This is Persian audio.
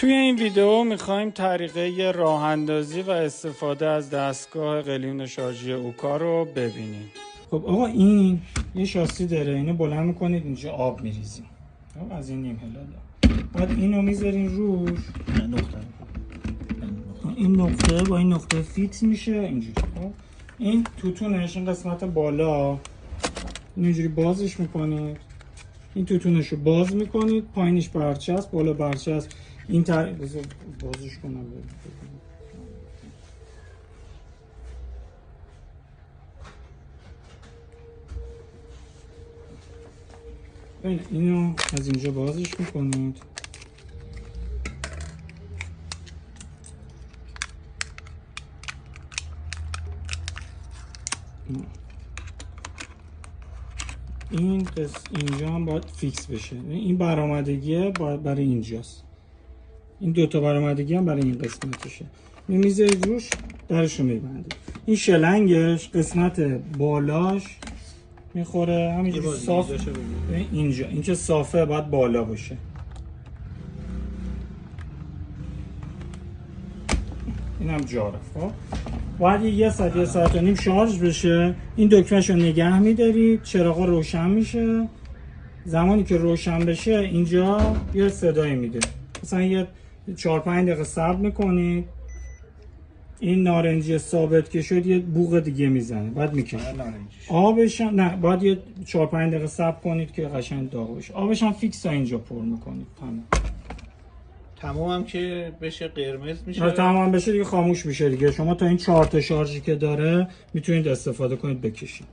توی این ویدیو میخوایم طریقه راه اندازی و استفاده از دستگاه قلیم شارژی اوکا رو ببینیم. خب آقا این یه شاسی داره، اینو بلند میکنید اینجا آب میریزیم از این نیم هلاله. بعد اینو میذارین روش، این نقطه با این نقطه فیکس میشه اینجوری. خب این توتونش، این قسمت بالا اینجوری بازش میکنید، این توتونش رو باز میکنید، پایینش برچه است، بالا برچه است. این بازش کنم اینو از اینجا بازش میکنید، این اینجا هم باید فیکس بشه. این برآمدگیه برای اینجاست، این دوتا برآمدگی هم برای این قسمتشه. میذارید روش، درشو میبندید. این شلنگش قسمت بالاش میخوره همینجوری صاف اینجا، این که صافه باید بالا باشه. اینم جا رفت. خب باید یه ساعت و نیم شارژ بشه. این دکمه‌شو نگه میدارید، چراغا روشن میشه. زمانی که روشن بشه اینجا یه صدایی میده، مثلا یه 4-5 دقیقه صبر میکنید. این نارنجی ثابت که شد یه بوق دیگه میزنه، بعد میکشید. آبش نه، باید یه 4-5 دقیقه صبر کنید که قشنگ داغ بشه. آبش هم فیکس تا اینجا پر میکنید. تمام هم که بشه قرمز میشه. تمام بشه دیگه خاموش میشه دیگه. شما تا این 4 تا شارژی که داره میتونید استفاده کنید بکشید.